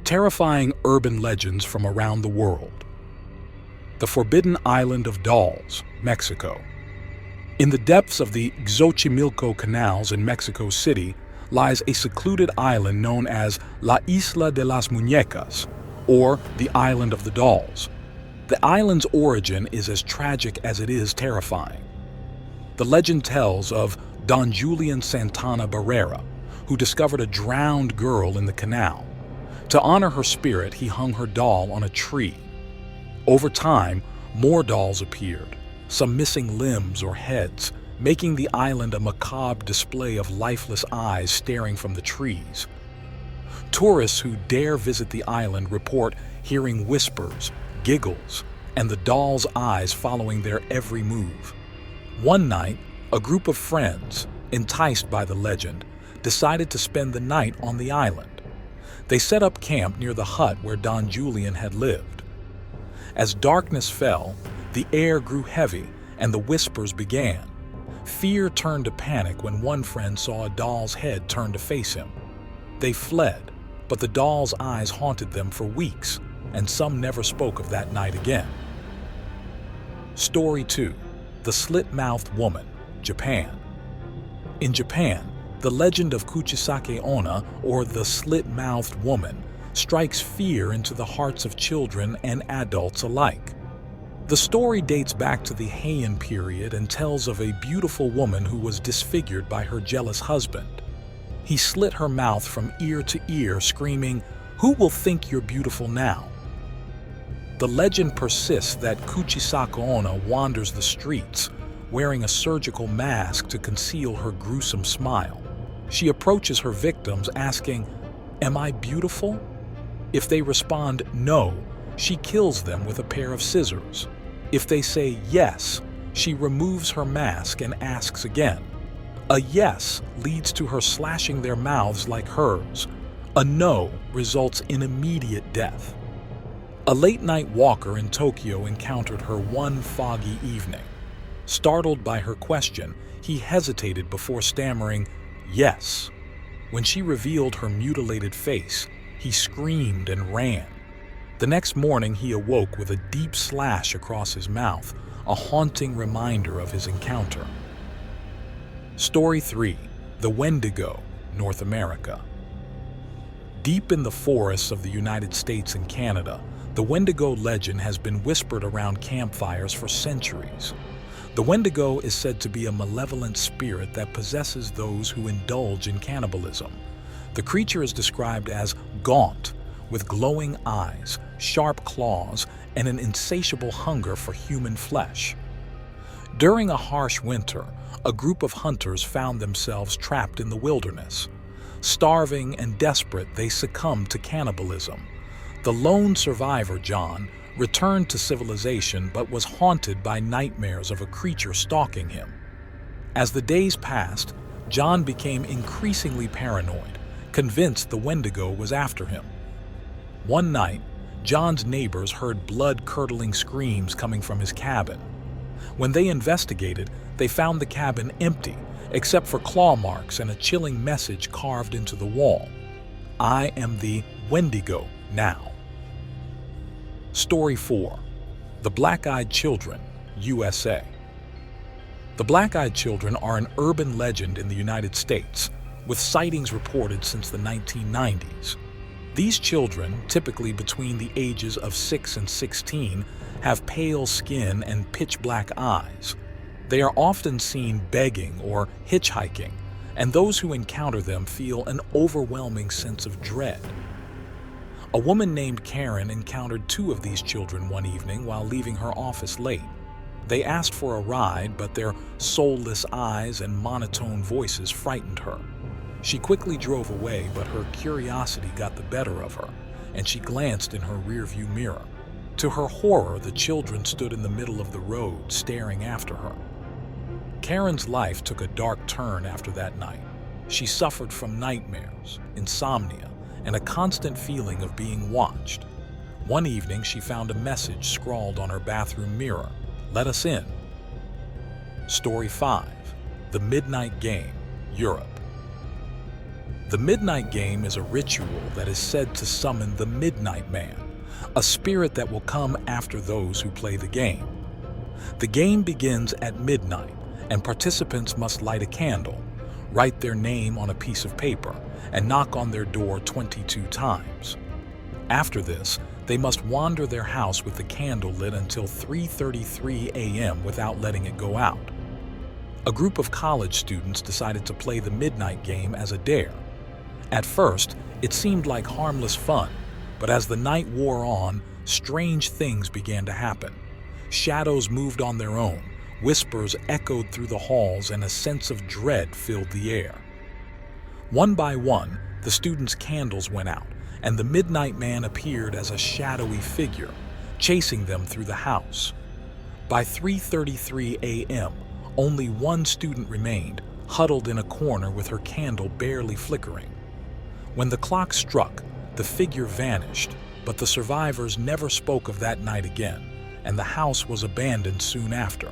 Terrifying urban legends from around the world. The forbidden island of dolls, Mexico. In the depths of the Xochimilco canals in Mexico City lies a secluded island known as La Isla de las Muñecas, or the Island of the Dolls. The island's origin is as tragic as it is terrifying. The legend tells of Don Julian Santana Barrera, who discovered a drowned girl in the canal. To honor her spirit, he hung her doll on a tree. Over time, more dolls appeared, some missing limbs or heads, making the island a macabre display of lifeless eyes staring from the trees. Tourists who dare visit the island report hearing whispers, giggles, and the doll's eyes following their every move. One night, a group of friends, enticed by the legend, decided to spend the night on the island. They set up camp near the hut where Don Julian had lived. As darkness fell, the air grew heavy and the whispers began. Fear turned to panic when one friend saw a doll's head turn to face him. They fled, but the doll's eyes haunted them for weeks, and some never spoke of that night again. Story 2. The Slit-Mouthed Woman, Japan. In Japan, the legend of Kuchisake Onna, or the slit-mouthed woman, strikes fear into the hearts of children and adults alike. The story dates back to the Heian period and tells of a beautiful woman who was disfigured by her jealous husband. He slit her mouth from ear to ear, screaming, "Who will think you're beautiful now?" The legend persists that Kuchisake Onna wanders the streets, wearing a surgical mask to conceal her gruesome smile. She approaches her victims asking, "Am I beautiful?" If they respond no, she kills them with a pair of scissors. If they say yes, she removes her mask and asks again. A yes leads to her slashing their mouths like hers. A no results in immediate death. A late-night walker in Tokyo encountered her one foggy evening. Startled by her question, he hesitated before stammering, "Yes." When she revealed her mutilated face, he screamed and ran. The next morning, he awoke with a deep slash across his mouth, a haunting reminder of his encounter. Story 3. The Wendigo, North America. Deep in the forests of the United States and Canada, the Wendigo legend has been whispered around campfires for centuries. The Wendigo is said to be a malevolent spirit that possesses those who indulge in cannibalism. The creature is described as gaunt, with glowing eyes, sharp claws, and an insatiable hunger for human flesh. During a harsh winter, a group of hunters found themselves trapped in the wilderness. Starving and desperate, they succumbed to cannibalism. The lone survivor, John, returned to civilization but was haunted by nightmares of a creature stalking him. As the days passed, John became increasingly paranoid, convinced the Wendigo was after him. One night, John's neighbors heard blood-curdling screams coming from his cabin. When they investigated, they found the cabin empty, except for claw marks and a chilling message carved into the wall. "I am the Wendigo now." Story 4. The Black-Eyed Children, USA. The Black-Eyed Children are an urban legend in the United States, with sightings reported since the 1990s. These children, typically between the ages of 6 and 16, have pale skin and pitch-black eyes. They are often seen begging or hitchhiking, and those who encounter them feel an overwhelming sense of dread. A woman named Karen encountered 2 of these children one evening while leaving her office late. They asked for a ride, but their soulless eyes and monotone voices frightened her. She quickly drove away, but her curiosity got the better of her, and she glanced in her rearview mirror. To her horror, the children stood in the middle of the road, staring after her. Karen's life took a dark turn after that night. She suffered from nightmares, insomnia, and a constant feeling of being watched. One evening, she found a message scrawled on her bathroom mirror, "Let us in." Story 5. The Midnight Game, Europe. The midnight game is a ritual that is said to summon the Midnight Man, a spirit that will come after those who play the game. The game begins at midnight, and participants must light a candle, write their name on a piece of paper, and knock on their door 22 times. After this, they must wander their house with the candle lit until 3:33 a.m. without letting it go out. A group of college students decided to play the midnight game as a dare. At first, it seemed like harmless fun, but as the night wore on, strange things began to happen. Shadows moved on their own, whispers echoed through the halls, and a sense of dread filled the air. One by one, the students' candles went out, and the Midnight Man appeared as a shadowy figure, chasing them through the house. By 3:33 a.m., only one student remained, huddled in a corner with her candle barely flickering. When the clock struck, the figure vanished, but the survivors never spoke of that night again, and the house was abandoned soon after.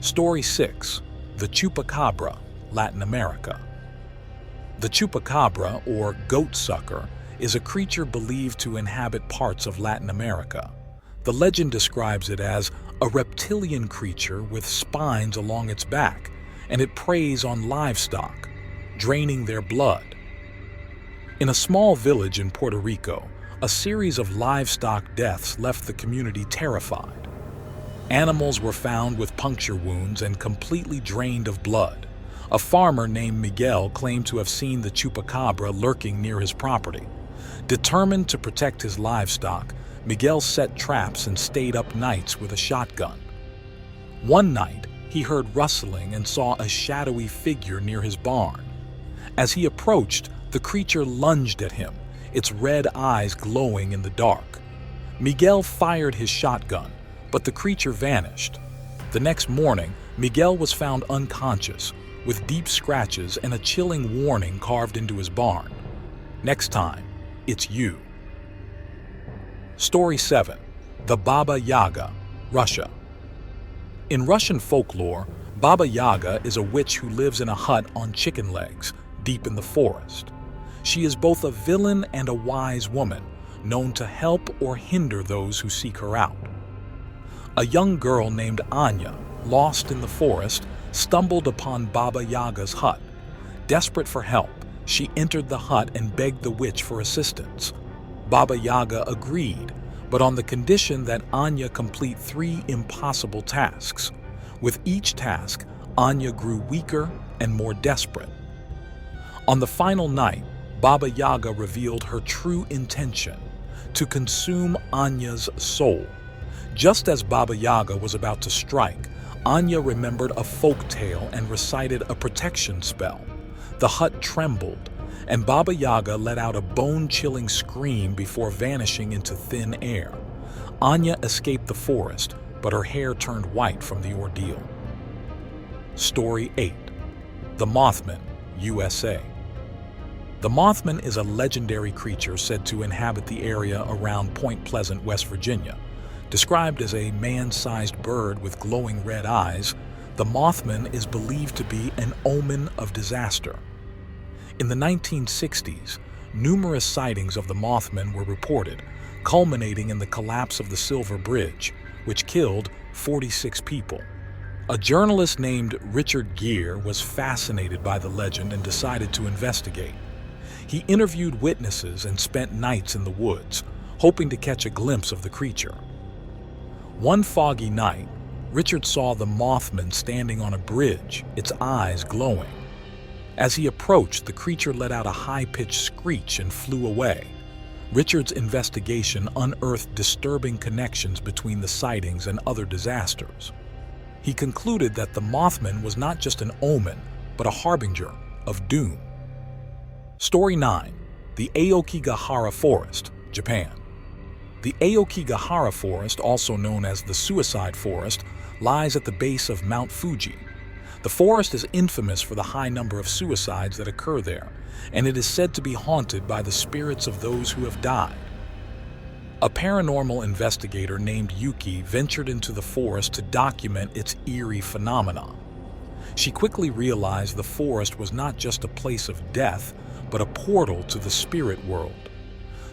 Story 6. The Chupacabra, Latin America. The chupacabra, or goat sucker, is a creature believed to inhabit parts of Latin America. The legend describes it as a reptilian creature with spines along its back, and it preys on livestock, draining their blood. In a small village in Puerto Rico, a series of livestock deaths left the community terrified. Animals were found with puncture wounds and completely drained of blood. A farmer named Miguel claimed to have seen the chupacabra lurking near his property. Determined to protect his livestock, Miguel set traps and stayed up nights with a shotgun. One night, he heard rustling and saw a shadowy figure near his barn. As he approached, the creature lunged at him, its red eyes glowing in the dark. Miguel fired his shotgun, but the creature vanished. The next morning, Miguel was found unconscious, with deep scratches and a chilling warning carved into his barn. Next time, it's you. Story 7. The Baba Yaga, Russia. In Russian folklore, Baba Yaga is a witch who lives in a hut on chicken legs, deep in the forest. She is both a villain and a wise woman, known to help or hinder those who seek her out. A young girl named Anya, lost in the forest, stumbled upon Baba Yaga's hut. Desperate for help, she entered the hut and begged the witch for assistance. Baba Yaga agreed, but on the condition that Anya complete 3 impossible tasks. With each task, Anya grew weaker and more desperate. On the final night, Baba Yaga revealed her true intention: to consume Anya's soul. Just as Baba Yaga was about to strike, Anya remembered a folk tale and recited a protection spell. The hut trembled, and Baba Yaga let out a bone-chilling scream before vanishing into thin air. Anya escaped the forest, but her hair turned white from the ordeal. Story 8. The Mothman, USA. The Mothman is a legendary creature said to inhabit the area around Point Pleasant, West Virginia. Described as a man-sized bird with glowing red eyes, the Mothman is believed to be an omen of disaster. In the 1960s, numerous sightings of the Mothman were reported, culminating in the collapse of the Silver Bridge, which killed 46 people. A journalist named Richard Gere was fascinated by the legend and decided to investigate. He interviewed witnesses and spent nights in the woods, hoping to catch a glimpse of the creature. One foggy night, Richard saw the Mothman standing on a bridge, its eyes glowing. As he approached, the creature let out a high-pitched screech and flew away. Richard's investigation unearthed disturbing connections between the sightings and other disasters. He concluded that the Mothman was not just an omen, but a harbinger of doom. Story 9. The Aokigahara Forest, Japan. The Aokigahara Forest, also known as the Suicide Forest, lies at the base of Mount Fuji. The forest is infamous for the high number of suicides that occur there, and it is said to be haunted by the spirits of those who have died. A paranormal investigator named Yuki ventured into the forest to document its eerie phenomena. She quickly realized the forest was not just a place of death, but a portal to the spirit world.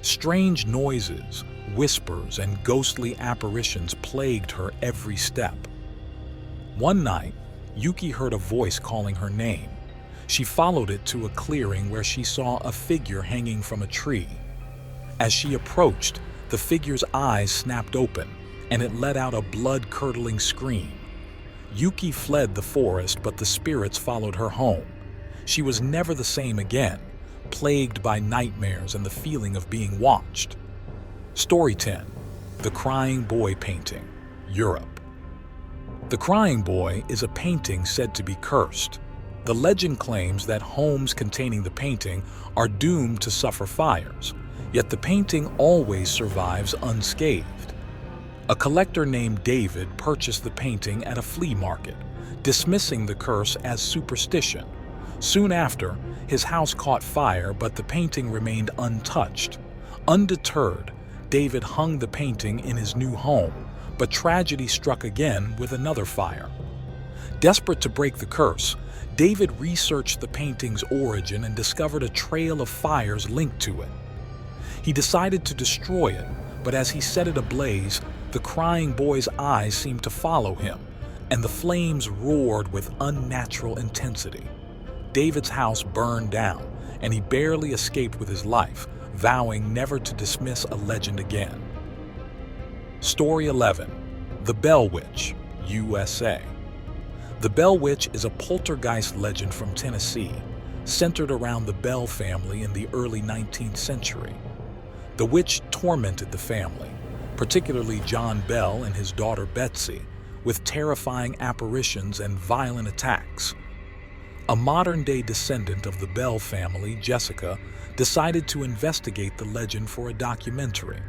Strange noises, whispers, and ghostly apparitions plagued her every step. One night, Yuki heard a voice calling her name. She followed it to a clearing where she saw a figure hanging from a tree. As she approached, the figure's eyes snapped open, and it let out a blood-curdling scream. Yuki fled the forest, but the spirits followed her home. She was never the same again, plagued by nightmares and the feeling of being watched. Story 10. The Crying Boy Painting, Europe. The Crying Boy is a painting said to be cursed. The legend claims that homes containing the painting are doomed to suffer fires, yet the painting always survives unscathed. A collector named David purchased the painting at a flea market, dismissing the curse as superstition. Soon after, his house caught fire, but the painting remained untouched. Undeterred, David hung the painting in his new home, but tragedy struck again with another fire. Desperate to break the curse, David researched the painting's origin and discovered a trail of fires linked to it. He decided to destroy it, but as he set it ablaze, the crying boy's eyes seemed to follow him, and the flames roared with unnatural intensity. David's house burned down, and he barely escaped with his life, vowing never to dismiss a legend again. Story 11. The Bell Witch, USA. The Bell Witch is a poltergeist legend from Tennessee, centered around the Bell family in the early 19th century. The witch tormented the family, particularly John Bell and his daughter Betsy, with terrifying apparitions and violent attacks. A modern-day descendant of the Bell family, Jessica, decided to investigate the legend for a documentary.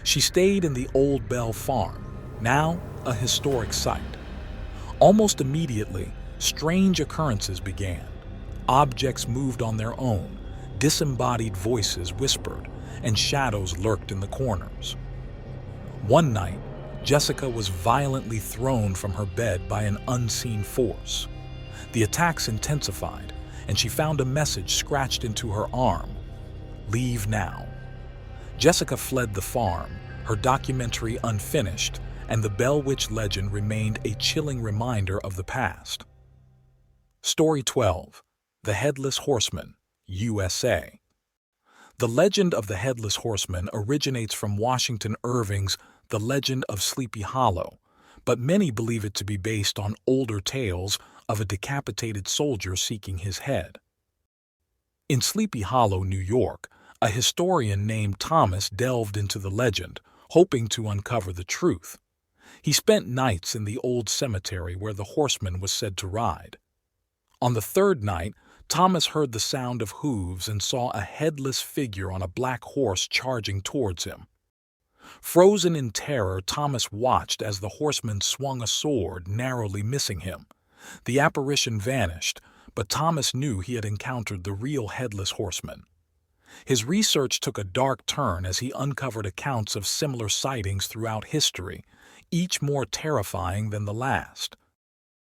She stayed in the old Bell farm, now a historic site. Almost immediately, strange occurrences began. Objects moved on their own, disembodied voices whispered, and shadows lurked in the corners. One night, Jessica was violently thrown from her bed by an unseen force. The attacks intensified, and she found a message scratched into her arm: "Leave now." Jessica fled the farm, her documentary unfinished, and the Bell Witch legend remained a chilling reminder of the past. Story 12. The Headless Horseman, USA. The legend of the Headless Horseman originates from Washington Irving's The Legend of Sleepy Hollow, but many believe it to be based on older tales of a decapitated soldier seeking his head. In Sleepy Hollow, New York, a historian named Thomas delved into the legend, hoping to uncover the truth. He spent nights in the old cemetery where the horseman was said to ride. On the third night, Thomas heard the sound of hooves and saw a headless figure on a black horse charging towards him. Frozen in terror, Thomas watched as the horseman swung a sword, narrowly missing him. The apparition vanished, but Thomas knew he had encountered the real headless horseman. His research took a dark turn as he uncovered accounts of similar sightings throughout history, each more terrifying than the last.